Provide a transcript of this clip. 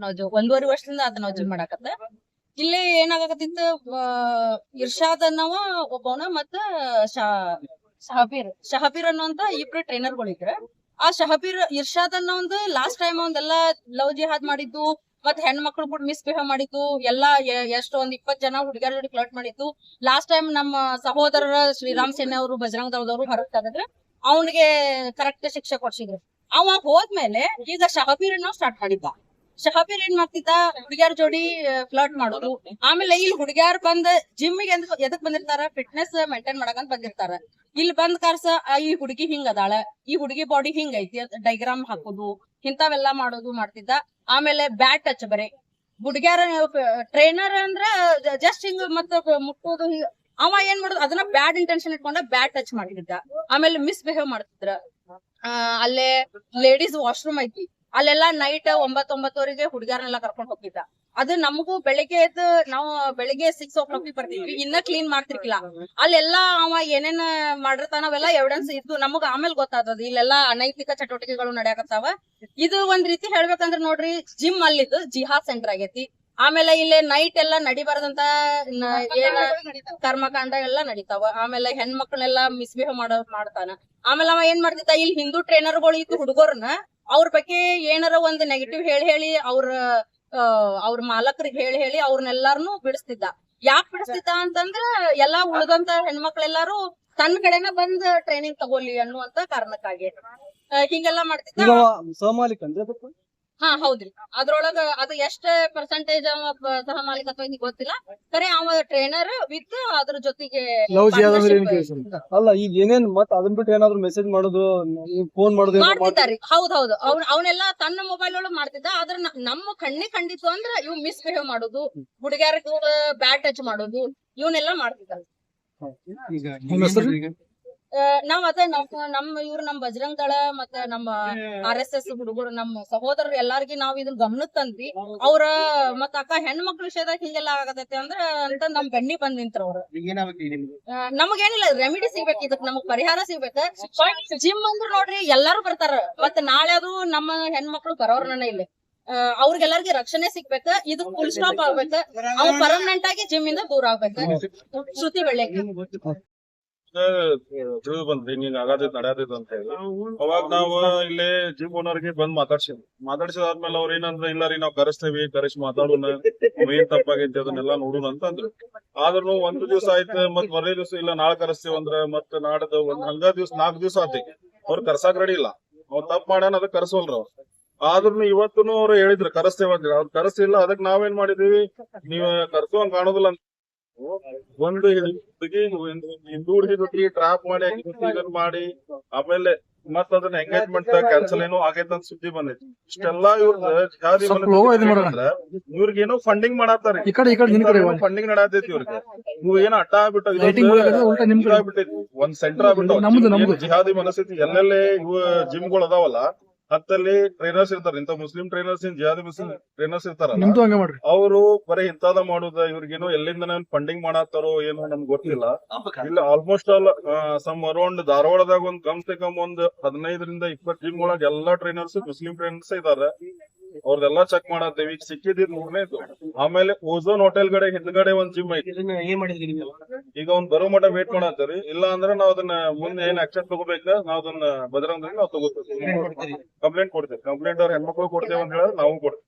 ನಾವು 1.5 ವರ್ಷದಿಂದ ಅದ ನಾವು ಜಿಮ್ ಮಾಡಾಕತ್ತ. ಇಲ್ಲಿ ಏನಾಗಕತ್ತಿತ್ತು, ಇರ್ಷಾದ್ ಅನ್ನವ ಒಬ್ಬವನ ಮತ್ತ ಶಹಬೀರ್ ಅನ್ನುವಂತ ಇಬ್ರು ಟ್ರೈನರ್ಗಳಿದ್ರ. ಆ ಇರ್ಷಾದ್ ಅನ್ನೋ ಒಂದು ಲಾಸ್ಟ್ ಟೈಮ್ ಒಂದೆಲ್ಲಾ ಲವ್ ಜಿಹಾದ್ ಮಾಡಿದ್ದು, ಮತ್ ಹೆಣ್ಮಕ್ಳು ಕೂಡ ಮಿಸ್ಬಿಹೇವ್ ಮಾಡಿದ್ದು, ಎಲ್ಲಾ ಎಷ್ಟು ಒಂದ್ 20 ಜನ ಹುಡುಗಿಯರ ಜೋಡಿ ಫ್ಲರ್ಟ್ ಮಾಡಿದ್ದು. ಲಾಸ್ಟ್ ಟೈಮ್ ನಮ್ಮ ಸಹೋದರರ ಶ್ರೀರಾಮ್ ಸೇನೆ ಅವರು ಬಜರಂಗ ದಳದವರು ಹೊರಗ್ ತೆಗೆದ್ರೆ ಅವನಿಗೆ ಕರೆಕ್ಟ್ ಶಿಕ್ಷೆ ಕೊಡ್ಸಿದ್ರು. ಅವ ಹೋದ್ಮೇಲೆ ಈಗ ಶಹಬೀರ್ ಅನ್ನೋ ಸ್ಟಾರ್ಟ್ ಮಾಡಿದ್ದ. ಶಹಬೀರ್ ಏನ್ ಮಾಡ್ತಿದ್ದ, ಹುಡುಗಿಯರ ಜೋಡಿ ಫ್ಲರ್ಟ್ ಮಾಡೋದು. ಆಮೇಲೆ ಇಲ್ಲಿ ಹುಡುಗಿಯರ್ ಬಂದ್ ಜಿಮ್ಮಿಗೆ ಎದಕ್ ಬಂದಿರ್ತಾರ, ಫಿಟ್ನೆಸ್ ಮೇಂಟೈನ್ ಮಾಡಕಂತ ಬಂದಿರ್ತಾರ. ಇಲ್ಲಿ ಬಂದ್ ಕಾರ್ಸ ಈ ಹುಡುಗಿ ಹಿಂಗ್ ಅದಾಳ, ಈ ಹುಡುಗಿ ಬಾಡಿ ಹಿಂಗ್ ಐತಿ, ಡೈಗ್ರಾಮ್ ಹಾಕೋದು, ಇಂಥವೆಲ್ಲಾ ಮಾಡೋದು ಮಾಡ್ತಿದ್ದ. ಆಮೇಲೆ ಬ್ಯಾಡ್ ಟಚ್ ಬರೇ ಹುಡುಗಿಯರ ಟ್ರೈನರ್ ಅಂದ್ರ ಜಸ್ಟ್ ಹಿಂಗ್ ಮತ್ತ ಮುಟ್ಟೋದು. ಅವ ಏನ್ ಮಾಡೋದು, ಅದನ್ನ ಬ್ಯಾಡ್ ಇಂಟೆನ್ಷನ್ ಇಟ್ಕೊಂಡ ಬ್ಯಾಡ್ ಟಚ್ ಮಾಡಿದ್ದ. ಆಮೇಲೆ ಮಿಸ್ಬಿಹೇವ್ ಮಾಡ್ತಿದ್ರ. ಅಲ್ಲೇ ಲೇಡೀಸ್ ವಾಶ್ರೂಮ್ ಐತಿ, ಅಲ್ಲೆಲ್ಲಾ ನೈಟ್ 9:09 ಹುಡುಗಿಯರನ್ನೆಲ್ಲ ಕರ್ಕೊಂಡ್ ಹೋಗಿದ್ದ. ಅದು ನಮಗೂ ಬೆಳಿಗ್ಗೆ ಎದ್ದು ನಾವು ಬೆಳಿಗ್ಗೆ 6 o'clock ಬರ್ತಿದ್ವಿ, ಇನ್ನ ಕ್ಲೀನ್ ಮಾಡ್ತಿರ್ಕಿಲ್ಲ. ಅಲ್ಲೆಲ್ಲಾ ಅವ ಏನೇನ್ ಮಾಡಿರ್ತಾನ ಅವೆಲ್ಲ ಎವಿಡೆನ್ಸ್ ಇದ್ದು ನಮಗ ಆಮೇಲೆ ಗೊತ್ತಾಗ್ತದ ಇಲ್ಲೆಲ್ಲಾ ಅನೈತಿಕ ಚಟುವಟಿಕೆಗಳು ನಡೆಯಕತ್ತಾವ. ಇದು ಒಂದ್ ರೀತಿ ಹೇಳ್ಬೇಕಂದ್ರ ನೋಡ್ರಿ, ಜಿಮ್ ಅಲ್ಲಿದ್ದು ಜಿಹಾದ್ ಸೆಂಟರ್ ಆಗೇತಿ. ಆಮೇಲೆ ಇಲ್ಲಿ ನೈಟ್ ಎಲ್ಲಾ ನಡಿಬಾರ್ದಂತ ಏನ್ ಕರ್ಮಕಾಂಡ ಎಲ್ಲಾ ನಡೀತಾವ. ಆಮೇಲೆ ಹೆಣ್ಮಕ್ಳನ್ನೆಲ್ಲಾ ಮಿಸ್ಬಿಹೇವ್ ಮಾಡ್ತಾನ. ಆಮೇಲೆ ಅವ ಏನ್ ಮಾಡ್ತಿದ್ದ, ಇಲ್ಲಿ ಹಿಂದೂ ಟ್ರೈನರ್ಗಳು ಇದ್ದು ಹುಡುಗರ್ನ ಅವ್ರ ಬಗ್ಗೆ ಏನಾರ ಒಂದ್ ನೆಗೆಟಿವ್ ಹೇಳಿ ಅವ್ರ ಮಾಲಕರಿಗೆ ಹೇಳಿ ಅವ್ರನ್ನೆಲ್ಲಾರನು ಬಿಡಿಸ್ತಿದ್ದ. ಯಾಕೆ ಬಿಡಿಸ್ತಿದ್ದ ಅಂತಂದ್ರ ಎಲ್ಲಾ ಉಳಿದಂತ ಹೆಣ್ಮಕ್ಳೆಲ್ಲಾರು ತನ್ನ ಕಡೆನ ಬಂದ್ ಟ್ರೈನಿಂಗ್ ತಗೋಲಿ ಅನ್ನುವಂತ ಕಾರಣಕ್ಕಾಗಿ ಹಿಂಗೆಲ್ಲಾ ಮಾಡ್ತಿದ್ದ. ಹಾ ಹೌದ್ರಿ, ಅದ್ರೊಳಗ ಅದು ಎಷ್ಟ ಪರ್ಸೆಂಟೇಜ್ ಸಹ ಮಾಲೀಕತ್ವ ಗೊತ್ತಿಲ್ಲ. ಖರೆ ಅವ ಟ್ರೈನರ್ ವಿತ್ ಅದ್ರ ಜೊತೆಗೆ ಅಲ್ಲ. ಈಗ ಏನೇನ್ ಮತ್ ಅದನ್ ಬಿಟ್ಟು ಏನಾದ್ರು ಮೆಸೇಜ್ ಮಾಡೋದು, ಫೋನ್ ಮಾಡೋದು ಮಾಡ್ತಿದ್ದಾರಿ. ಹೌದೌದು, ಅವನೆಲ್ಲಾ ತನ್ನ ಮೊಬೈಲ್ ಒಳಗ್ ಮಾಡ್ತಿದ್ದ. ಆದ್ರ ನಮ್ಮ ಕಣ್ಣಿಗೆ ಕಂಡಿತ್ತು ಅಂದ್ರ ಇವ್ ಮಿಸ್ಬಿಹೇವ್ ಮಾಡೋದು, ಹುಡುಗಿಯರಿಗೆ ಬ್ಯಾಡ್ ಟಚ್ ಮಾಡೋದು, ಇವನ್ನೆಲ್ಲಾ ಮಾಡ್ತಿದ್ದ. ನಾವ್ ಅದ ನಮ್ ಬಜರಂಗ್ ದಳ ಮತ್ತೆ ನಮ್ಮ RSS ಹುಡುಗರು, ನಮ್ಮ ಸಹೋದರರು ಎಲ್ಲಾರ್ಗಿ ನಾವ್ ಇದನ್ನ ಗಮನಕ್ ತಂದ್ವಿ. ಅವ್ರ ಮತ್ತ ಅಕ್ಕ ಹೆಣ್ಮಕ್ಳ ವಿಷಯದಾಗ ಹಿಂಗೆಲ್ಲಾ ಆಗತೈತಿ ಅಂದ್ರ ಅಂತ ನಮ್ ಬೆನ್ನಿ ಬಂದ್ ನಿಂತ್ರ ಅವ್ರು. ನಮಗೇನಿಲ್ಲ, ರೆಮಿಡಿ ಸಿಗ್ಬೇಕು, ಇದಕ್ ನಮಗ್ ಪರಿಹಾರ ಸಿಗ್ಬೇಕ. ಜಿಮ್ ಅಂದ್ರ ನೋಡ್ರಿ ಎಲ್ಲಾರು ಬರ್ತಾರ, ಮತ್ ನಾಳೆ ಅದು ನಮ್ಮ ಹೆಣ್ಮಕ್ಳು ಬರೋರ್ನ ಇಲ್ಲಿ ಅವ್ರಿಗೆಲ್ಲರಿಗೂ ರಕ್ಷಣೆ ಸಿಗ್ಬೇಕ. ಇದು ಫುಲ್ ಸ್ಟಾಪ್ ಆಗ್ಬೇಕ. ಅವ್ ಪರ್ಮನೆಂಟ್ ಆಗಿ ಜಿಮ್ ಇಂದ ದೂರ ಆಗ್ಬೇಕ. ಶ್ರುತಿ ಬೆಳ್ಳೆಕಿ ತಿಳಿದು ಬಂದ್ರಿ ನೀನ್ ಆಗಾದಿದ್ ನಡೆಯದಿದ್ ಅಂತ ಹೇಳಿ. ಅವಾಗ ನಾವು ಇಲ್ಲಿ ಜಿಮ್ ಓನರ್ಗೆ ಬಂದ್ ಮಾತಾಡ್ಸಿದಾದ್ಮೇಲೆ ಅವ್ರ ಏನಂದ್ರ, ಇಲ್ಲ ರೀ ನಾವ್ ಕರೆಸಿ ಮಾತಾಡೋಣ, ಏನ್ ತಪ್ಪಾಗೈತಿ ಅದನ್ನೆಲ್ಲಾ ನೋಡೋಣ ಅಂತ ಅಂದ್ರು. ಆದ್ರೂ 1 ದಿವಸ ಆಯ್ತು, ಮತ್ ಬರೇ ದಿವಸ ಇಲ್ಲ ನಾಳೆ ಕರೆಸ್ತೀವಿ ಅಂದ್ರ ಮತ್ ನಾಡ್ದು ಒಂದ್ ಹಂಗ 4 ದಿವಸ ಆತಿ. ಅವ್ರು ಕರ್ಸಾಕ್ ರೆಡಿ ಇಲ್ಲ, ಅವ್ರು ತಪ್ಪ ಮಾಡ್ಯಾನ ಅದಕ್ಕೆ ಕರ್ಸೋಲ್ರ ಅವ್ರು. ಆದ್ರೂ ಇವತ್ತುನು ಅವ್ರು ಹೇಳಿದ್ರು ಕರೆಸ್ತೇವ ಅಂತ. ಅವ್ರು ಕರೆಸಿಲ್ಲ, ಅದಕ್ ನಾವೇನ್ ಮಾಡಿದೀವಿ, ನೀವ್ ಕರ್ಸೋಂಗ್ ಕಾಣೋದಿಲ್ಲ ಅಂತ ಒಂದು ಹಿಂದೂ ಹುಡುಗಿ ಜೊತೆಗೆ ಟ್ರಾಪ್ ಮಾಡಿ ಆಮೇಲೆ ಮತ್ ಅದನ್ನ ಎಂಗೇಜ್ಮೆಂಟ್ ಕ್ಯಾನ್ಸಲ್ ಏನೋ ಆಗೈತೆ ಅಂತ ಸುದ್ದಿ ಬಂದೈತಿ. ಇಷ್ಟೆಲ್ಲಾ ಇವ್ರಿಗೇನೋ ಫಂಡಿಂಗ್ ಮಾಡತ್ತಾರ, ಫಂಡಿಂಗ್ ನಡತೈತಿ ಇವ್ರಿಗೆ. ಇವ್ ಏನ ಅಡ್ಡ ಆಗ್ಬಿಟ್ಟೈತಿ, ಒಂದ್ ಸೆಂಟರ್ ಆಗ್ಬಿಟ್ಟು ಜಿಹಾದಿ ಮನಸ್ಥಿತಿ ಎಲ್ಲೆಲ್ಲೇ ಇವ್ ಜಿಮ್ಗಳು ಅದಾವಲ್ಲ ಹತ್ತಲ್ಲಿ ಟ್ರೈನರ್ಸ್ ಇರ್ತಾರ. ಇಂತ Muslim trainers, jihadi Muslim trainers ಇರ್ತಾರಲ್ಲ, ಅವರು ಬರೀ ಇಂತಾದ ಮಾಡುದ. ಇವ್ರಿಗೇನೋ ಎಲ್ಲಿಂದ ಫಂಡಿಂಗ್ ಮಾಡತ್ತಾರೋ ಏನೋ ನಮ್ಗೆ ಗೊತ್ತಿಲ್ಲ. ಇಲ್ಲ ಆಲ್ಮೋಸ್ಟ್ ಆಲ್ ಸಮ್ ಅರೌಂಡ್ ಧಾರವಾಡದಾಗ ಒಂದ್ ಕಮ್ ಸೆ ಕಮ್ ಒಂದ್ 15ರಿಂದ 20 ಜಿಮ್ ಒಳಗ ಎಲ್ಲಾ ಟ್ರೈನರ್ಸ್ ಮುಸ್ಲಿಂ ಟ್ರೈನರ್ಸ್ ಇದಾರೆ. ಅವ್ರದೆಲ್ಲಾ ಚೆಕ್ ಮಾಡತ್ತೇವಿ. ಈಗ ಸಿಕ್ಕಿದ್ 3ನೇ. ಆಮೇಲೆ ಓಝೋನ್ ಹೋಟೆಲ್ ಗಡೆ ಹಿಂದ್ಗಡೆ ಒಂದ್ ಜಿಮ್ ಐತಿ. ಈಗ ಒಂದ್ ಬರೋ ಮಟ್ಟ ವೇಟ್ ಮಾಡತ್ತೇರಿ. ಇಲ್ಲ ಅಂದ್ರೆ ನಾವ್ ಅದನ್ನ ಮುಂದೆ ಏನ್ ಆಕ್ಷನ್ ತಗೋಬೇಕ, ನಾವ್ ಅದನ್ನ ಬಜರಂಗದಲ್ಲಿ ನಾವ್ ತಗೋತೀವಿ, ಕಂಪ್ಲೇಂಟ್ ಕೊಡ್ತೇವೆ. ಕಂಪ್ಲೇಂಟ್ ಅವ್ರ ಹೆಣ್ಮಕ್ಳು ಕೊಡ್ತೇವೆ ಅಂತ ಹೇಳಿದ್ರೆ ನಾವು ಕೊಡ್ತೇವೆ.